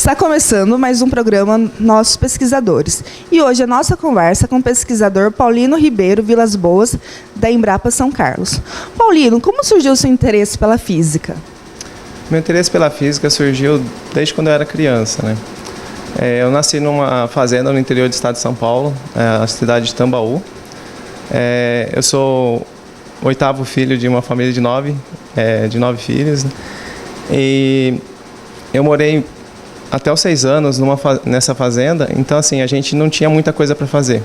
Está começando mais um programa Nossos Pesquisadores. E hoje a nossa conversa é com o pesquisador Paulino Ribeiro Vilas Boas, da Embrapa São Carlos. Paulino, como surgiu o seu interesse pela física? Meu interesse pela física surgiu desde quando eu era criança, né? Eu nasci numa fazenda no interior do estado de São Paulo, a cidade de Tambaú. Eu sou o oitavo filho de uma família de nove filhos, né? E eu morei até os 6 anos nessa fazenda, então assim, a gente não tinha muita coisa para fazer.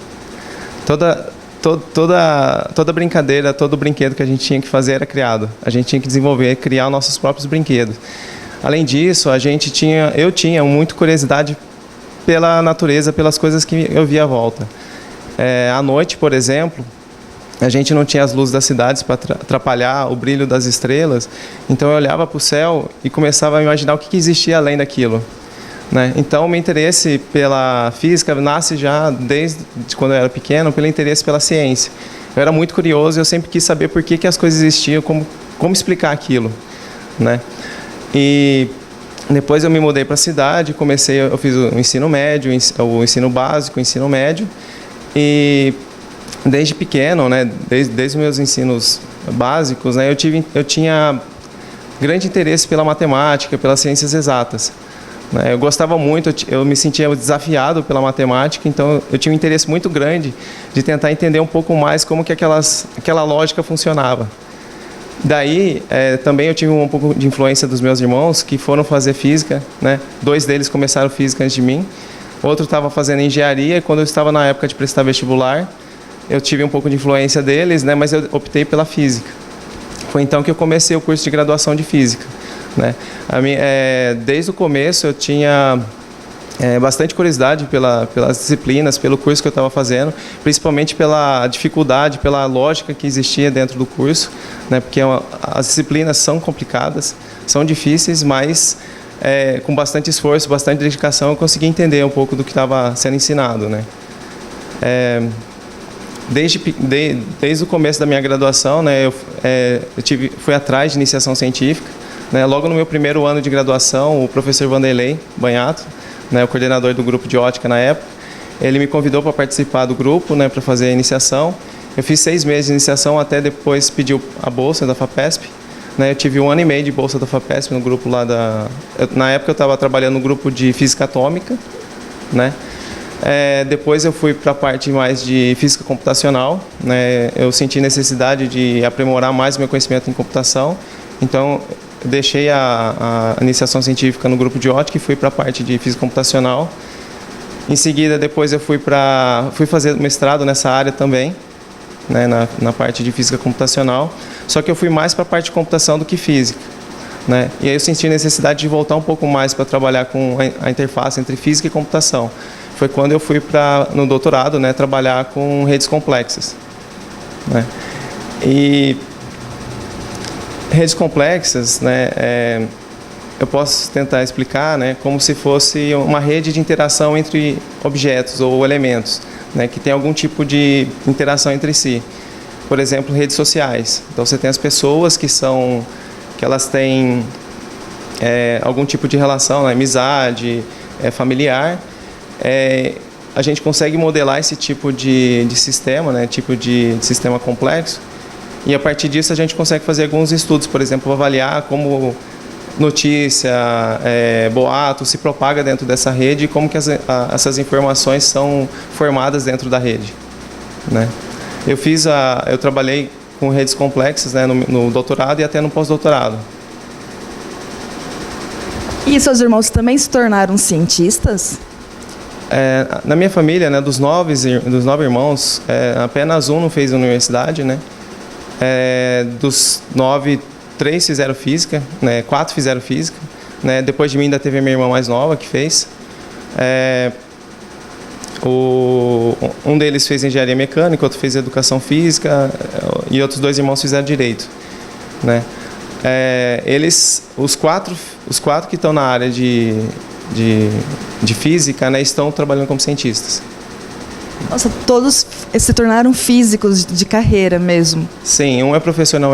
Toda brincadeira, todo brinquedo que a gente tinha que fazer era criado. A gente tinha que desenvolver, criar nossos próprios brinquedos. Além disso, eu tinha muita curiosidade pela natureza, pelas coisas que eu via à volta. À noite, por exemplo, a gente não tinha as luzes das cidades para atrapalhar o brilho das estrelas, então eu olhava para o céu e começava a imaginar o que existia além daquilo, né? Então, o meu interesse pela física nasce já desde quando eu era pequeno, pelo interesse pela ciência. Eu era muito curioso e eu sempre quis saber por que as coisas existiam, como explicar aquilo, né? E depois eu me mudei para a cidade, eu fiz o ensino médio, o ensino básico, o ensino médio, e desde pequeno, né, desde os meus ensinos básicos, né, eu tinha grande interesse pela matemática, pelas ciências exatas, né? Eu gostava muito, eu me sentia desafiado pela matemática, então eu tinha um interesse muito grande de tentar entender um pouco mais como que aquela lógica funcionava. Daí, também eu tive um pouco de influência dos meus irmãos que foram fazer física, né? 2 deles começaram física antes de mim, outro estava fazendo engenharia, e quando eu estava na época de prestar vestibular, eu tive um pouco de influência deles, né? Mas eu optei pela física. Foi então que eu comecei o curso de graduação de física, né? Desde o começo eu tinha bastante curiosidade pelas disciplinas, pelo curso que eu estava fazendo, principalmente pela dificuldade, pela lógica que existia dentro do curso, né? Porque as disciplinas são complicadas, são difíceis, mas com bastante esforço, bastante dedicação, eu consegui entender um pouco do que estava sendo ensinado, né? Desde o começo da minha graduação, né, eu fui atrás de iniciação científica, né? Logo no meu primeiro ano de graduação, o professor Vanderlei Banhato, né, o coordenador do grupo de ótica na época, ele me convidou para participar do grupo, né, para fazer a iniciação. Eu fiz 6 meses de iniciação, até depois pediu a bolsa da FAPESP, né? Eu tive 1 ano e meio de bolsa da FAPESP no grupo lá na época eu estava trabalhando no grupo de física atômica, né? Depois eu fui para a parte mais de física computacional, né? Eu senti necessidade de aprimorar mais o meu conhecimento em computação, então eu deixei a iniciação científica no grupo de ótica e fui para a parte de física computacional. Em seguida, depois eu fui fazer mestrado nessa área também, né? na parte de física computacional, só que eu fui mais para a parte de computação do que física, né? E aí eu senti necessidade de voltar um pouco mais para trabalhar com a interface entre física e computação. Foi quando eu fui no doutorado, né, trabalhar com redes complexas, né? E redes complexas, né, eu posso tentar explicar, né, como se fosse uma rede de interação entre objetos ou elementos, né, que tem algum tipo de interação entre si. Por exemplo, redes sociais. Então você tem as pessoas que elas têm algum tipo de relação, né, amizade, familiar. A gente consegue modelar esse tipo de sistema, né, tipo de sistema complexo, e a partir disso a gente consegue fazer alguns estudos, por exemplo, avaliar como notícia, boato se propaga dentro dessa rede e como que essas informações são formadas dentro da rede, né? Eu trabalhei com redes complexas, né, no doutorado e até no pós-doutorado. E seus irmãos também se tornaram cientistas? Na minha família, né, dos 9 irmãos, apenas um não fez universidade, né? Dos 9, 3 fizeram física, né? 4 fizeram física, né? Depois de mim ainda teve a minha irmã mais nova que fez. Um deles fez engenharia mecânica, outro fez educação física e outros 2 irmãos fizeram direito, né? Os quatro que estão na área de física, né, estão trabalhando como cientistas. Nossa, todos se tornaram físicos de carreira mesmo. Sim, um é professor na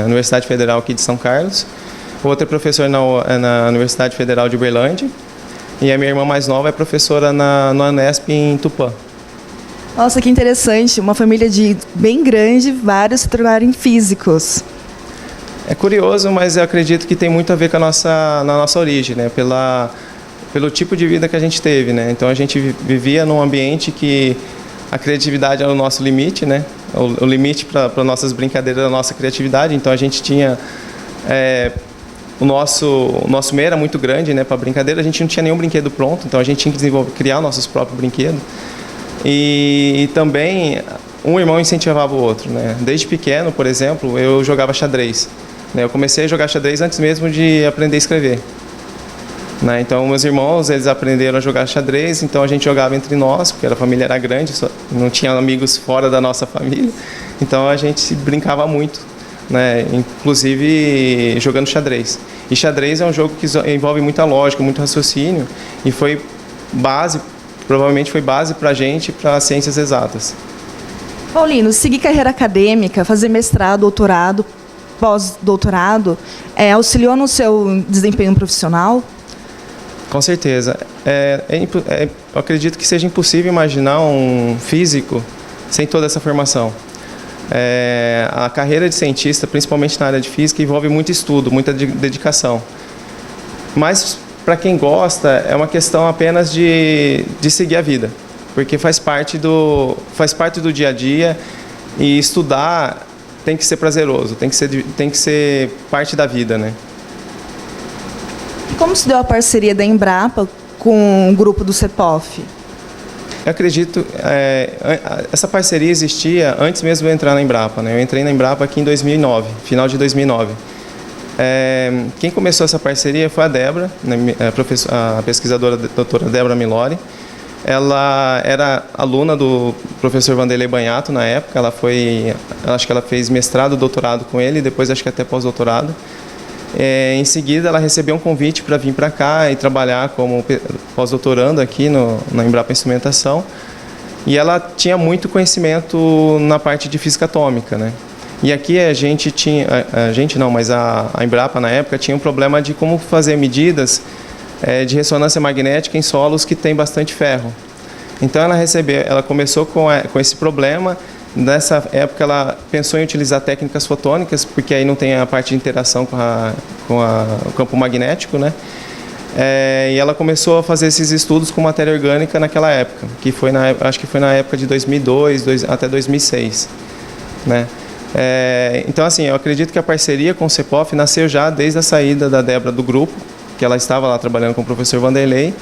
Universidade Federal aqui de São Carlos, o outro é professor na Universidade Federal de Uberlândia, E a minha irmã mais nova é professora no Anesp em Tupã. Nossa, que interessante. Uma família bem grande, vários se tornarem físicos. É curioso, mas eu acredito que tem muito a ver com na nossa origem, né? Pelo tipo de vida que a gente teve, né? Então a gente vivia num ambiente que a criatividade era o nosso limite, né? O limite para nossas brincadeiras, a nossa criatividade. Então a gente tinha o nosso meio era muito grande, né? Para brincadeira a gente não tinha nenhum brinquedo pronto, então a gente tinha que criar nossos próprios brinquedos. E também um irmão incentivava o outro, né? Desde pequeno, por exemplo, eu jogava xadrez. Eu comecei a jogar xadrez antes mesmo de aprender a escrever. Então, meus irmãos, eles aprenderam a jogar xadrez, então a gente jogava entre nós, porque a família era grande, não tinha amigos fora da nossa família, então a gente brincava muito, né? Inclusive jogando xadrez. E xadrez é um jogo que envolve muita lógica, muito raciocínio, e provavelmente foi base para a gente, para ciências exatas. Paulino, seguir carreira acadêmica, fazer mestrado, doutorado, pós-doutorado, auxiliou no seu desempenho profissional? Com certeza. Eu acredito que seja impossível imaginar um físico sem toda essa formação. A carreira de cientista, principalmente na área de física, envolve muito estudo, muita dedicação. Mas, para quem gosta, é uma questão apenas de seguir a vida, porque faz parte do dia a dia, e estudar tem que ser prazeroso, tem que ser parte da vida, né? Como se deu a parceria da Embrapa com o grupo do CEPOF? Eu acredito, essa parceria existia antes mesmo de eu entrar na Embrapa, né? Eu entrei na Embrapa aqui em 2009, final de 2009. Quem começou essa parceria foi a Débora, a pesquisadora a doutora Débora Milori. Ela era aluna do professor Vanderlei Banhato na época. Acho que ela fez mestrado, doutorado com ele, depois acho que até pós-doutorado. Em seguida, ela recebeu um convite para vir para cá e trabalhar como pós-doutorando aqui na Embrapa Instrumentação. E ela tinha muito conhecimento na parte de física atômica, né? E aqui a Embrapa na época tinha um problema de como fazer medidas de ressonância magnética em solos que tem bastante ferro. Então ela começou com esse problema. Nessa época ela pensou em utilizar técnicas fotônicas, porque aí não tem a parte de interação com o campo magnético, né? E ela começou a fazer esses estudos com matéria orgânica naquela época, que acho que foi na época de 2002 até 2006, né? Então, assim, eu acredito que a parceria com o CEPOF nasceu já desde a saída da Débora do grupo, que ela estava lá trabalhando com o professor Vanderlei,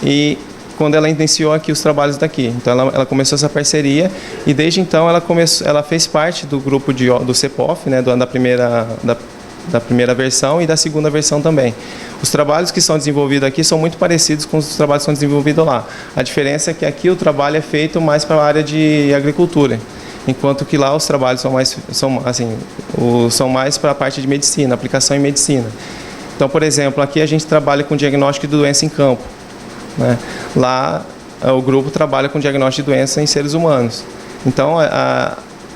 e quando ela iniciou aqui os trabalhos daqui. Então ela começou essa parceria, e desde então ela fez parte do grupo do CEPOF, né, da primeira versão e da segunda versão também. Os trabalhos que são desenvolvidos aqui são muito parecidos com os trabalhos que são desenvolvidos lá. A diferença é que aqui o trabalho é feito mais para a área de agricultura, enquanto que lá os trabalhos são mais para a parte de medicina, aplicação em medicina. Então, por exemplo, aqui a gente trabalha com diagnóstico de doença em campo, né? Lá o grupo trabalha com diagnóstico de doença em seres humanos. Então,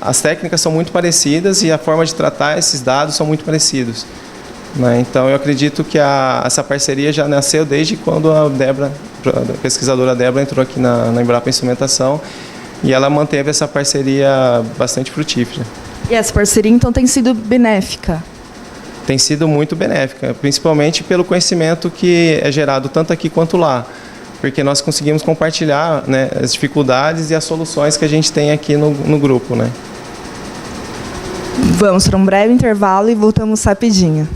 as técnicas são muito parecidas e a forma de tratar esses dados são muito parecidos, né? Então, eu acredito que essa parceria já nasceu desde quando a pesquisadora Débora entrou aqui na Embrapa Instrumentação, e ela manteve essa parceria bastante frutífera. E essa parceria, então, tem sido benéfica? Tem sido muito benéfica, principalmente pelo conhecimento que é gerado tanto aqui quanto lá, porque nós conseguimos compartilhar, né, as dificuldades e as soluções que a gente tem aqui no grupo, né? Vamos para um breve intervalo e voltamos rapidinho.